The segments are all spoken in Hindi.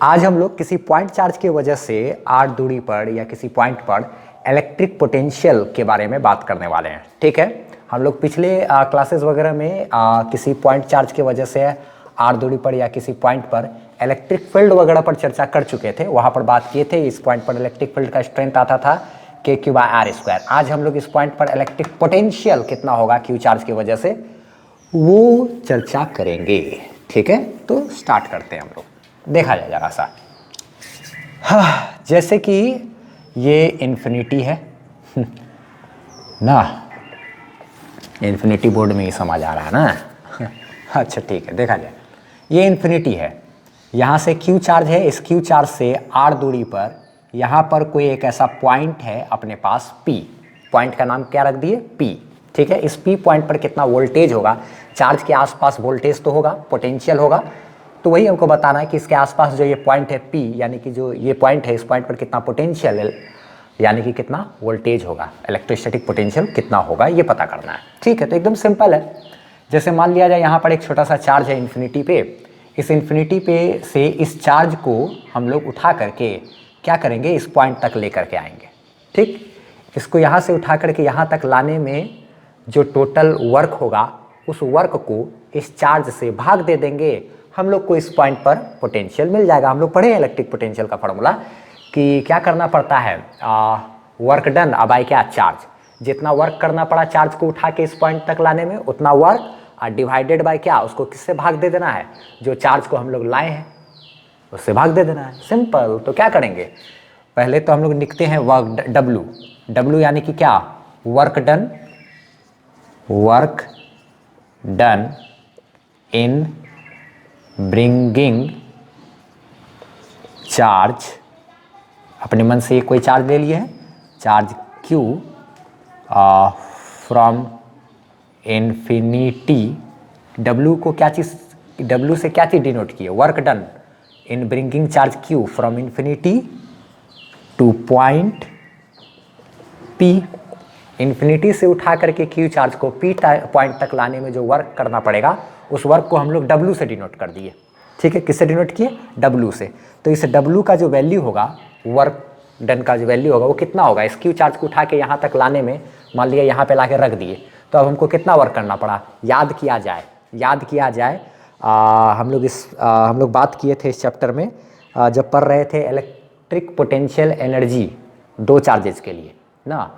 आज हम लोग किसी पॉइंट चार्ज की वजह से r दूरी पर या किसी पॉइंट पर इलेक्ट्रिक पोटेंशियल के बारे में बात करने वाले हैं। ठीक है, हम लोग पिछले क्लासेस वगैरह में किसी पॉइंट चार्ज की वजह से r दूरी पर या किसी पॉइंट पर इलेक्ट्रिक फील्ड वगैरह पर चर्चा कर चुके थे। वहाँ पर बात किए थे इस पॉइंट पर इलेक्ट्रिक फील्ड का स्ट्रेंथ आता था KQ/R²। आज हम लोग इस पॉइंट पर इलेक्ट्रिक पोटेंशियल कितना होगा Q चार्ज की वजह से वो चर्चा करेंगे। ठीक है, तो स्टार्ट करते हैं हम लोग। देखा जाए जरा सा। हाँ, जैसे कि ये इन्फिनिटी है ना, इन्फिनिटी बोर्ड में ही समझ आ रहा है ना। अच्छा ठीक है, देखा जाए ये इन्फिनिटी है, यहाँ से Q चार्ज है, इस Q चार्ज से R दूरी पर यहाँ पर कोई एक ऐसा पॉइंट है अपने पास P। पॉइंट का नाम क्या रख दिए? P। ठीक है, इस P पॉइंट पर कितना वोल्टेज होगा, चार्ज के आसपास वोल्टेज तो होगा, पोटेंशियल होगा, तो वही हमको बताना है कि इसके आसपास जो ये पॉइंट है P, यानी कि जो ये पॉइंट है इस पॉइंट पर कितना पोटेंशियल है, यानी कि कितना वोल्टेज होगा, इलेक्ट्रोस्टैटिक पोटेंशियल कितना होगा, ये पता करना है। ठीक है, तो एकदम सिंपल है। जैसे मान लिया जाए यहाँ पर एक छोटा सा चार्ज है इन्फिनिटी पे, इस इन्फिनिटी पे से इस चार्ज को हम लोग उठा करके क्या करेंगे, इस पॉइंट तक लेकर के आएंगे। ठीक, इसको यहाँ से उठा करके यहाँ तक लाने में जो टोटल वर्क होगा, उस वर्क को इस चार्ज से भाग दे देंगे, हम लोग को इस पॉइंट पर पोटेंशियल मिल जाएगा। हम लोग पढ़े हैं इलेक्ट्रिक पोटेंशियल का फॉर्मूला कि क्या करना पड़ता है, वर्क डन बाय क्या, चार्ज। जितना वर्क करना पड़ा चार्ज को उठा के इस पॉइंट तक लाने में, उतना वर्क डिवाइडेड बाय क्या, उसको किससे भाग दे देना है, जो चार्ज को हम लोग लाए हैं उससे भाग दे देना है। सिंपल। तो क्या करेंगे, पहले तो हम लोग लिखते हैं वर्क W यानी कि क्या, work done in bringing charge, अपने मन से कोई चार्ज ले लिए हैं, charge Q from infinity. W को क्या चीज़, W से क्या चीज़ डिनोट की है, work done in bringing charge Q from infinity two point P। Infinity से उठा करके Q चार्ज को P पॉइंट तक लाने में जो वर्क करना पड़ेगा, उस वर्क को हम लोग W से डिनोट कर दिए। ठीक है, किससे डिनोट किए, W से। तो इस W का जो वैल्यू होगा, वर्क डन का जो वैल्यू होगा वो कितना होगा, इस Q चार्ज को उठा के यहाँ तक लाने में, मान लिया यहाँ पे ला के रख दिए, तो अब हमको कितना वर्क करना पड़ा, याद किया जाए हम लोग बात किए थे इस चैप्टर में, जब पढ़ रहे थे इलेक्ट्रिक पोटेंशियल एनर्जी दो चार्जेस के लिए ना,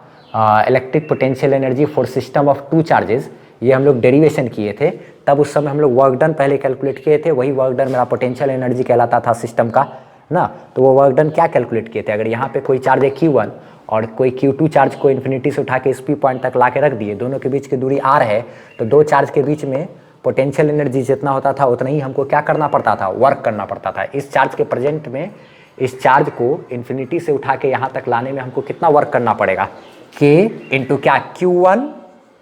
electric potential energy for system of two charges, ये हम लोग डेरिवेशन किए थे। तब उस समय हम लोग वर्क डन पहले कैलकुलेट किए थे, वही वर्क डन मेरा पोटेंशियल एनर्जी कहलाता था सिस्टम का ना। तो वो वर्क डन क्या कैलकुलेट किए थे, अगर यहाँ पे कोई चार्ज है Q1 और कोई Q2 चार्ज को इन्फिनिटी से उठा के इस P पॉइंट तक ला के रख दिए, दोनों के बीच की दूरी R है, तो दो चार्ज के बीच में पोटेंशियल एनर्जी जितना होता था उतना ही हमको क्या करना पड़ता था, वर्क करना पड़ता था। इस चार्ज के प्रेजेंट में इस चार्ज को इन्फिनिटी से उठा के यहाँ तक लाने में हमको कितना वर्क करना पड़ेगा, K इंटू क्या, Q1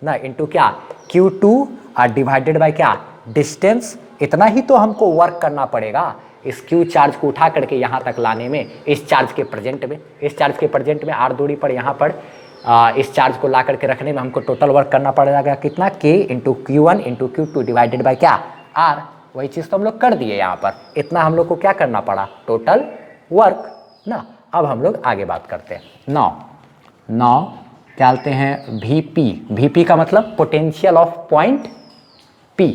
ना इंटू क्या, Q2 और डिवाइडेड बाय क्या, डिस्टेंस। इतना ही तो हमको वर्क करना पड़ेगा इस Q चार्ज को उठा करके यहाँ तक लाने में, इस चार्ज के प्रेजेंट में R दूरी पर यहाँ पर इस चार्ज को ला करके रखने में हमको टोटल वर्क करना पड़ेगा कितना, K into Q1 into Q2 divided by क्या, R। वही चीज़ तो हम लोग कर दिए यहाँ पर, इतना हम लोग को क्या करना पड़ा, टोटल वर्क ना। अब हम लोग आगे बात करते हैं। नौ डालते हैं VP का मतलब पोटेंशियल ऑफ पॉइंट P।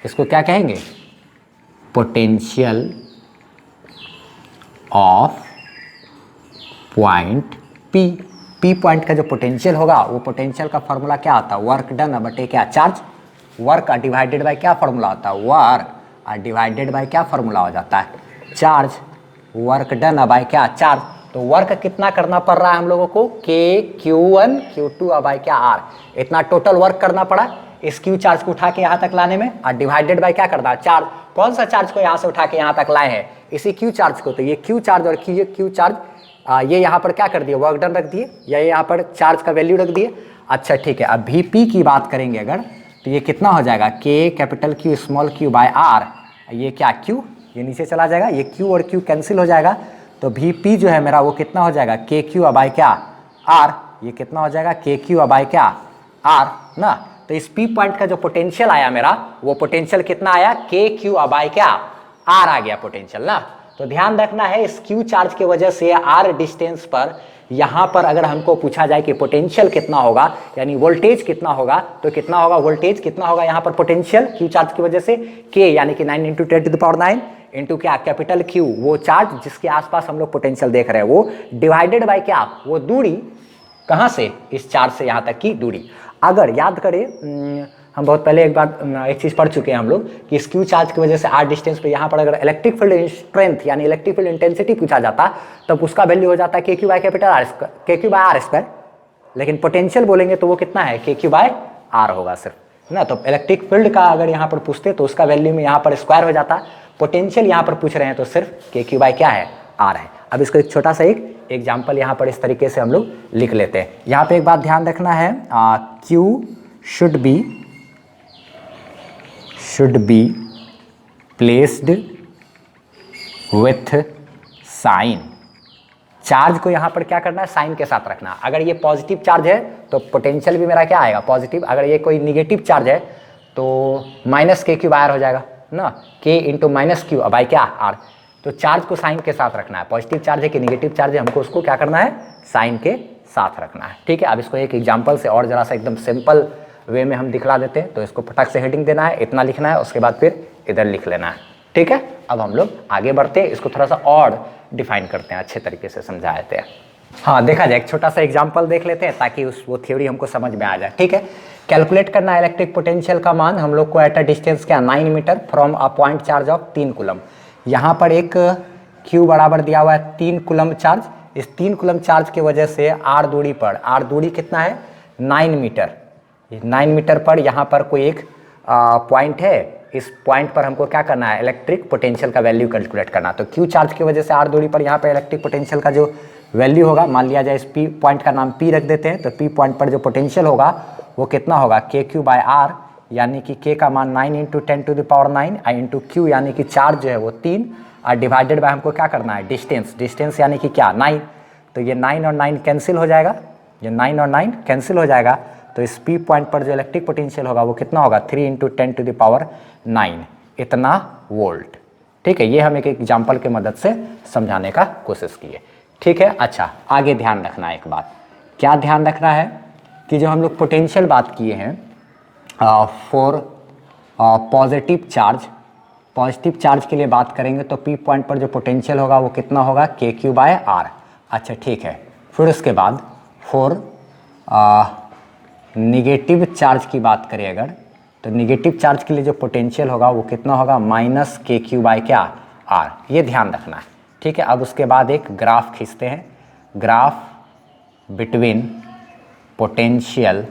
इसको क्या कहेंगे, potential of point P point का जो पोटेंशियल होगा, वो पोटेंशियल का फॉर्मूला क्या आता है, वर्क डन बटे क्या, चार्ज। वर्क डिवाइडेड बाय क्या फॉर्मूला होता है, वर्क डिवाइडेड बाय क्या फॉर्मूला हो जाता है, चार्ज। वर्क डन बाय क्या, चार्ज। तो वर्क कितना करना पड़ रहा है हम लोगों को, K Q1 Q2 बाय क्या, R। इतना टोटल वर्क करना पड़ा इस Q चार्ज को उठा के यहाँ तक लाने में, और डिवाइडेड बाय क्या करना है, चार्ज। कौन सा चार्ज को यहाँ से उठा के यहाँ तक लाए हैं, इसी Q चार्ज को। तो ये Q चार्ज और Q चार्ज ये यहाँ पर क्या कर दिए, वर्क डन रख दिए, या यहाँ पर चार्ज का वैल्यू रख दिए। अच्छा ठीक है, अब VP की बात करेंगे अगर, तो ये कितना हो जाएगा, K capital Q small q by R। ये क्या Q, ये नीचे चला जाएगा, ये Q और Q कैंसिल हो जाएगा, तो VP जो है मेरा वो कितना हो जाएगा, KQ बाय क्या, R। ये कितना हो जाएगा, KQ बाय क्या, R ना। तो इस P पॉइंट का जो पोटेंशियल आया मेरा, वो पोटेंशियल कितना आया, KQ बाय क्या, R आ गया पोटेंशियल ना। तो ध्यान रखना है इस क्यू चार्ज की वजह से आर डिस्टेंस पर यहाँ पर अगर हमको पूछा जाए कि पोटेंशियल कितना होगा यानी वोल्टेज कितना होगा, तो कितना होगा वोल्टेज, कितना होगा यहाँ पर पोटेंशियल क्यू चार्ज की वजह से, के यानी कि 9 × 10⁻⁹ इंटू क्या कैपिटल क्यू, वो चार्ज जिसके आसपास हम लोग पोटेंशियल देख रहे हैं, वो डिवाइडेड बाय क्या, वो दूरी, कहाँ से, इस चार्ज से यहाँ तक की दूरी। अगर याद करें हम बहुत पहले एक चीज़ पढ़ चुके हैं हम लोग कि इस क्यू चार्ज की वजह से आर डिस्टेंस पे यहाँ पर अगर इलेक्ट्रिक फील्ड स्ट्रेंथ यानी इलेक्ट्रिक फील्ड इंटेंसिटी पूछा जाता तब उसका वैल्यू हो जाता है K Q by capital R square, K Q by R square. लेकिन पोटेंशियल बोलेंगे तो वो कितना है, के क्यू बाय आर होगा सिर्फ ना। तो इलेक्ट्रिक फील्ड का अगर यहाँ पर पूछते तो उसका वैल्यू में यहाँ पर स्क्वायर हो जाता, पोटेंशियल यहाँ पर पूछ रहे हैं तो सिर्फ के क्यू बाय क्या है, आर है। अब इसको एक छोटा सा एक एग्जाम्पल यहाँ पर इस तरीके से हम लोग लिख लेते हैं। यहाँ पे एक बात ध्यान रखना है, Q should be placed with sign. Charge को यहाँ पर क्या करना है, साइन के साथ रखना। अगर ये पॉजिटिव चार्ज है तो पोटेंशियल भी मेरा क्या आएगा, पॉजिटिव। अगर ये कोई निगेटिव चार्ज है तो माइनस के क्यू बाय आर हो जाएगा ना, के इंटू माइनस क्यू बाय क्या, आर। तो चार्ज को साइन के साथ रखना है, पॉजिटिव चार्ज है कि निगेटिव चार्ज है, हमको उसको क्या करना है, साइन के साथ रखना है। ठीक है, अब इसको एक एग्जाम्पल से और जरा सा एकदम सिंपल वे में हम दिखला देते हैं। तो इसको फटाक से हेडिंग देना है, इतना लिखना है, उसके बाद फिर इधर लिख लेना है। ठीक है, अब हम लोग आगे बढ़ते हैं, इसको थोड़ा सा और डिफाइन करते हैं, अच्छे तरीके से समझाते हैं। हाँ, देखा जाए एक छोटा सा एग्जाम्पल देख लेते हैं ताकि वो थ्योरी हमको समझ में आ जाए। ठीक है, कैलकुलेट करना है इलेक्ट्रिक पोटेंशियल का मान हम लोग को एट अ डिस्टेंस क्या, 9 metre from a point charge of 3 coulomb. यहाँ पर एक Q बराबर दिया हुआ है 3 कूलम चार्ज। इस 3 कूलम चार्ज की वजह से R दूरी पर, R दूरी कितना है, 9 मीटर। 9 मीटर पर यहाँ पर कोई एक पॉइंट है, इस पॉइंट पर हमको क्या करना है, इलेक्ट्रिक पोटेंशियल का वैल्यू कैलकुलेट करना। तो Q चार्ज की वजह से R दूरी पर यहाँ पे इलेक्ट्रिक पोटेंशियल का जो वैल्यू होगा, मान लिया जाए इस P पॉइंट का नाम P रख देते हैं, तो P पॉइंट पर जो पोटेंशियल होगा वो कितना होगा, KQ बाय R, यानी कि K का मान 9 × 10⁹ इंटू Q यानी कि चार्ज जो है वो 3 और डिवाइडेड बाय हमको क्या करना है, डिस्टेंस। डिस्टेंस यानी कि क्या, 9। तो ये 9 और 9 कैंसिल हो जाएगा, ये 9 और 9 कैंसिल हो जाएगा। तो इस P पॉइंट पर जो इलेक्ट्रिक पोटेंशियल होगा वो कितना होगा, 3 × 10⁹ इतना वोल्ट। ठीक है, ये हम एक एग्जाम्पल के मदद से समझाने का कोशिश किए। ठीक है, अच्छा आगे ध्यान रखना है एक बात, क्या ध्यान रखना है कि जो हम लोग पोटेंशियल बात किए हैं for positive charge, positive charge के लिए बात करेंगे तो P पॉइंट पर जो पोटेंशियल होगा वो कितना होगा, KQ बाय R। अच्छा ठीक है, फिर उसके बाद फॉर निगेटिव चार्ज की बात करें अगर, तो निगेटिव चार्ज के लिए जो पोटेंशियल होगा वो कितना होगा, -KQ बाय क्या, R। ये ध्यान रखना है। ठीक है, अब उसके बाद एक ग्राफ खींचते हैं, ग्राफ बिटवीन पोटेंशियल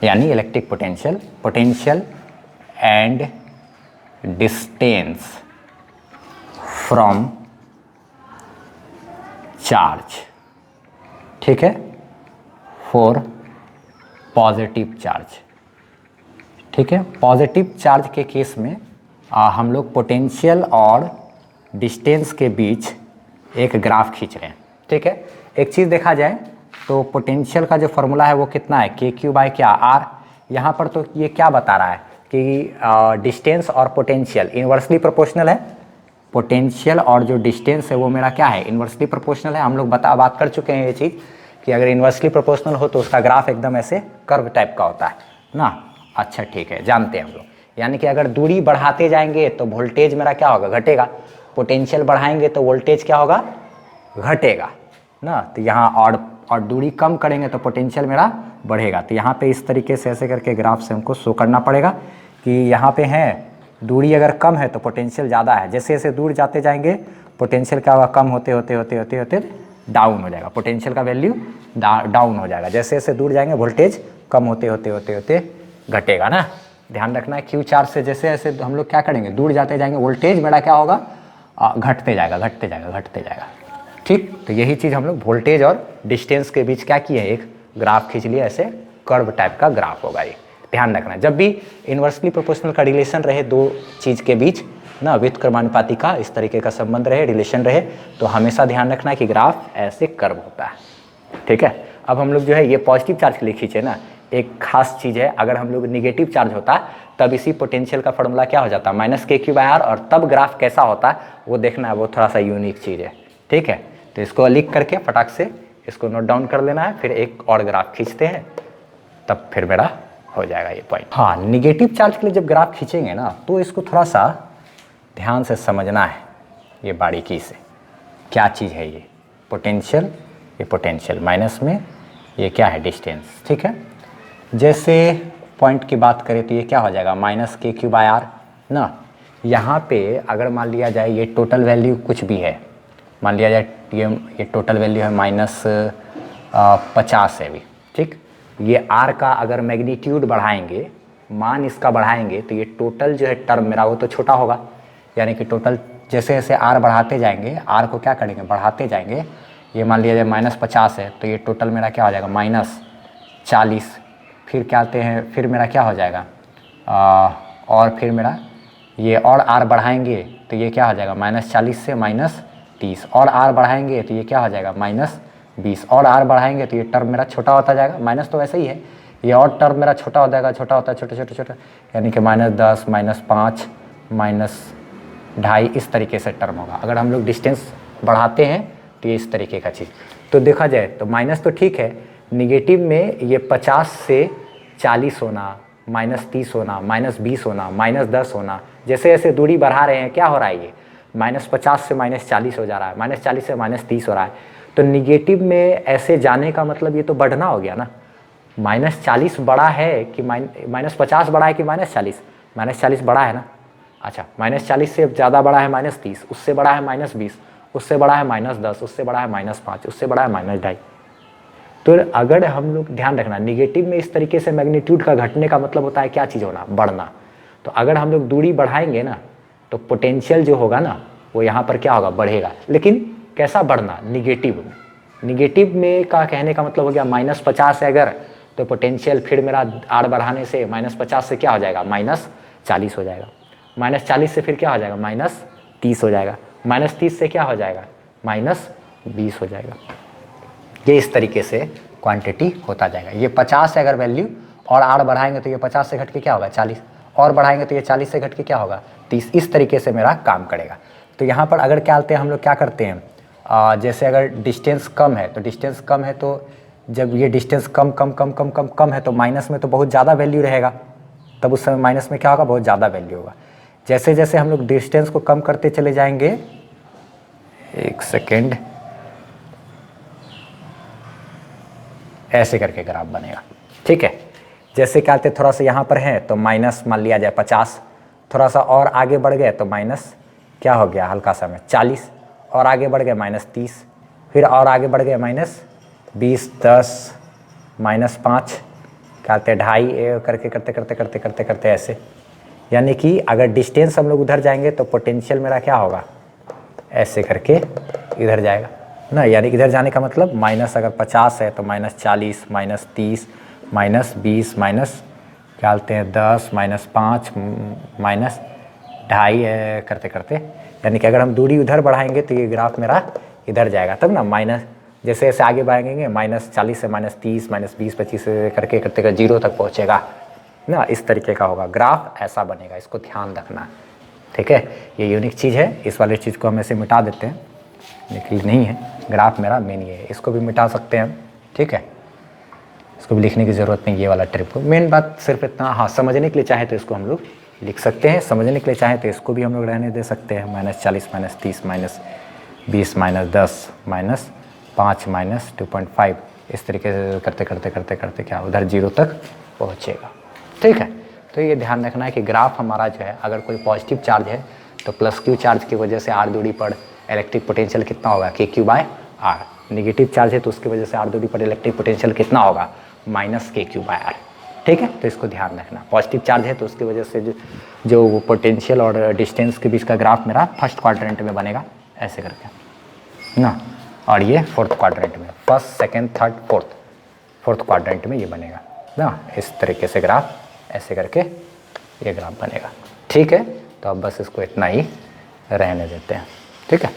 यानी electric potential, potential and distance from charge. ठीक है, फॉर पॉजिटिव चार्ज। ठीक है, पॉजिटिव चार्ज के केस में हम लोग पोटेंशियल और डिस्टेंस के बीच एक ग्राफ खींच रहे हैं। ठीक है, एक चीज़ देखा जाए तो पोटेंशियल का जो फॉर्मूला है वो कितना है, KQ बाय क्या, R। यहाँ पर तो ये क्या बता रहा है कि डिस्टेंस और पोटेंशियल इन्वर्सली प्रोपोर्शनल है। पोटेंशियल और जो डिस्टेंस है वो मेरा क्या है, इन्वर्सली प्रोपोर्शनल है। हम लोग बात कर चुके हैं ये चीज़ कि अगर इन्वर्सली प्रोपोर्शनल हो तो उसका ग्राफ एकदम ऐसे कर्व टाइप का होता है ना। अच्छा ठीक है, जानते हैं हम लोग, यानी कि अगर दूरी बढ़ाते जाएंगे तो वोल्टेज मेरा क्या होगा, घटेगा। पोटेंशियल बढ़ाएंगे तो वोल्टेज क्या होगा, घटेगा ना। तो यहाँ और दूरी कम करेंगे तो पोटेंशियल मेरा बढ़ेगा। तो यहाँ पे इस तरीके से ऐसे करके ग्राफ से हमको शो करना पड़ेगा कि यहाँ पे है दूरी अगर कम है तो पोटेंशियल ज़्यादा है। जैसे जैसे दूर जाते जाएंगे पोटेंशियल क्या होगा, कम होते होते होते होते होते डाउन हो जाएगा, पोटेंशियल का वैल्यू डाउन हो जाएगा। जैसे जैसे दूर जाएंगे वोल्टेज कम होते होते होते होते घटेगा ना। ध्यान रखना है, क्यू चार्ज से जैसे जैसे हम लोग क्या करेंगे, दूर जाते जाएंगे वोल्टेज मेरा क्या होगा, घटते जाएगा घटते जाएगा घटते जाएगा। ठीक, तो यही चीज़ हम लोग वोल्टेज और डिस्टेंस के बीच क्या किए, एक ग्राफ खींच लिया, ऐसे कर्व टाइप का ग्राफ होगा ये। ध्यान रखना, जब भी इन्वर्सली प्रोपोर्शनल का रिलेशन रहे दो चीज़ के बीच ना, व्युत्क्रमानुपाती का इस तरीके का संबंध रहे, रिलेशन रहे, तो हमेशा ध्यान रखना है कि ग्राफ ऐसे कर्व होता है। ठीक है, अब हम लोग जो है ये पॉजिटिव चार्ज के लिए खींचे ना, एक खास चीज़ है, अगर हम लोग निगेटिव चार्ज होता तब इसी पोटेंशियल का फॉर्मूला क्या हो जाता, माइनस के क्यू बाई आर, और तब ग्राफ कैसा होता वो देखना है, वो थोड़ा सा यूनिक चीज़ है। ठीक है, तो इसको लिख करके फटाक से इसको नोट डाउन कर लेना है, फिर एक और ग्राफ खींचते हैं, तब फिर मेरा हो जाएगा ये पॉइंट। हाँ, निगेटिव चार्ज के लिए जब ग्राफ खींचेंगे ना तो इसको थोड़ा सा ध्यान से समझना है, ये बारीकी से क्या चीज़ है ये पोटेंशियल, ये पोटेंशियल माइनस में ये क्या है डिस्टेंस। ठीक है, जैसे पॉइंट की बात करें तो ये क्या हो जाएगा माइनस के क्यू बाई आर ना। यहाँ पे अगर मान लिया जाए ये टोटल वैल्यू कुछ भी है, मान लिया जाए ये टोटल वैल्यू है माइनस 50 है भी। ठीक, ये आर का अगर मैग्नीट्यूड बढ़ाएंगे, मान इसका बढ़ाएंगे, तो ये टोटल जो है टर्म मेरा वो तो छोटा होगा, यानी कि टोटल जैसे जैसे आर बढ़ाते जाएंगे, आर को क्या करेंगे बढ़ाते जाएंगे, ये मान लिया जाए माइनस 50 है तो ये टोटल मेरा क्या हो जाएगा माइनस 40, फिर क्या आते हैं, फिर मेरा क्या हो जाएगा और फिर मेरा ये और आर बढ़ाएंगे तो ये क्या हो जाएगा माइनस 40 से माइनस 30, और आर बढ़ाएंगे तो ये क्या हो जाएगा माइनस 20, और आर बढ़ाएंगे तो ये टर्म मेरा छोटा होता जाएगा, माइनस तो वैसे ही है, ये और टर्म मेरा छोटा हो जाएगा, छोटा होता है छोटे छोटे छोटे, यानी कि माइनस 10 माइनस 5 माइनस 2.5 इस तरीके से टर्म होगा। अगर हम लोग डिस्टेंस बढ़ाते हैं तो ये इस तरीके का चीज़। तो देखा जाए तो माइनस तो ठीक है, निगेटिव में ये 50 से 40 होना, माइनस 30 होना, माइनस 20 होना, माइनस 10 होना, जैसे जैसे दूरी बढ़ा रहे हैं क्या हो रहा है, ये माइनस 50 से माइनस 40 हो जा रहा है, माइनस 40 से माइनस 30 हो रहा है। तो निगेटिव में ऐसे जाने का मतलब ये तो बढ़ना हो गया ना। माइनस 40 बड़ा है कि माइनस 50 बड़ा है कि माइनस 40, माइनस 40 बड़ा है ना। अच्छा, माइनस 40 से ज़्यादा बड़ा है माइनस 30, उससे बड़ा है माइनस 20, उससे बड़ा है माइनस 10, उससे बड़ा है माइनस 5, उससे बड़ा है माइनस 2.5। तो अगर हम लोग ध्यान रखना, निगेटिव में इस तरीके से मैग्नीट्यूड का घटने का मतलब होता है क्या चीज़ होना, बढ़ना। तो अगर हम लोग दूरी बढ़ाएंगे ना तो पोटेंशियल जो होगा ना वो यहाँ पर क्या होगा, बढ़ेगा। लेकिन कैसा बढ़ना, निगेटिव में। निगेटिव में का कहने का मतलब हो गया माइनस 50 है अगर, तो पोटेंशियल फिर मेरा आर बढ़ाने से माइनस 50 से क्या हो जाएगा माइनस 40 हो जाएगा, माइनस 40 से फिर क्या हो जाएगा माइनस 30 हो जाएगा, माइनस 30 से क्या हो जाएगा माइनस 20 हो जाएगा। ये इस तरीके से क्वांटिटी होता जाएगा। ये 50 है अगर वैल्यू, और आर बढ़ाएंगे तो ये 50 से घट के क्या होगा 40, और बढ़ाएंगे तो ये 40 से घट के क्या होगा 30। इस तरीके से मेरा काम करेगा। तो यहाँ पर अगर क्या आते हैं हम लोग क्या करते हैं, जैसे अगर डिस्टेंस कम है तो डिस्टेंस कम है, तो जब ये डिस्टेंस कम कम कम कम कम कम है तो माइनस में तो बहुत ज़्यादा वैल्यू रहेगा, तब उस समय माइनस में क्या होगा बहुत ज़्यादा वैल्यू होगा। जैसे जैसे हम लोग डिस्टेंस को कम करते चले जाएंगे, एक सेकेंड, ऐसे करके ग्राफ बनेगा। ठीक है, जैसे क्या आते थोड़ा सा यहाँ पर है तो माइनस मान लिया जाए 50, थोड़ा सा और आगे बढ़ गए तो माइनस क्या हो गया हल्का सा में 40, और आगे बढ़ गए माइनस 30, फिर और आगे बढ़ गए माइनस 20, 10, माइनस 5, क्या आते 2.5 करके करते करते करते करते करते ऐसे। यानी कि अगर डिस्टेंस हम लोग उधर जाएंगे तो पोटेंशियल मेरा क्या होगा ऐसे करके इधर जाएगा ना। यानी इधर जाने का मतलब माइनस अगर 50 है तो माइनस 40, माइनस 30, माइनस 20, माइनस क्या बोलते हैं 10, माइनस 5, माइनस 2.5 करते करते, यानी कि अगर हम दूरी उधर बढ़ाएंगे तो ये ग्राफ मेरा इधर जाएगा तब ना। माइनस जैसे जैसे आगे बढ़ाएंगे माइनस 40 से माइनस 30, माइनस 20, 25 करके करते करते 0 तक पहुँचेगा ना। इस तरीके का होगा ग्राफ, ऐसा बनेगा, इसको ध्यान रखना। ठीक है, ये यूनिक चीज़ है, इस वाली चीज़ को हम ऐसे मिटा देते हैं, लेकिन नहीं है, ग्राफ मेरा मेन ये है, इसको भी मिटा सकते हैं हम। ठीक है, इसको भी लिखने की ज़रूरत नहीं, ये वाला ट्रिप को। मेन बात सिर्फ इतना, हाँ समझने के लिए चाहे तो इसको हम लोग लिख सकते हैं, समझने के लिए चाहे तो इसको भी हम लोग रहने दे सकते हैं। Minus 40, minus 30, minus 20, minus 10, minus 5, minus 2.5, इस तरीके से करते करते करते करते क्या उधर 0 तक पहुँचेगा। ठीक है, तो ये ध्यान रखना है कि ग्राफ हमारा जो है अगर कोई पॉजिटिव चार्ज है तो प्लस क्यू चार्ज की वजह से आर दूरी पर इलेक्ट्रिक पोटेंशियल कितना होगा K Q by R. Negative charge है तो उसकी वजह से आर दूरी पर इलेक्ट्रिक पोटेंशियल कितना होगा माइनस के क्यू बाय आर। ठीक है, तो इसको ध्यान रखना। पॉजिटिव चार्ज है तो उसकी वजह से जो पोटेंशियल और डिस्टेंस के बीच का ग्राफ मेरा फर्स्ट क्वाड्रेंट में बनेगा ऐसे करके ना, और ये फोर्थ क्वाड्रेंट में, first second third fourth quadrant में ये बनेगा ना। इस तरीके से ग्राफ ऐसे करके ये ग्राफ बनेगा। ठीक है, तो अब बस इसको इतना ही रहने देते हैं। ठीक है।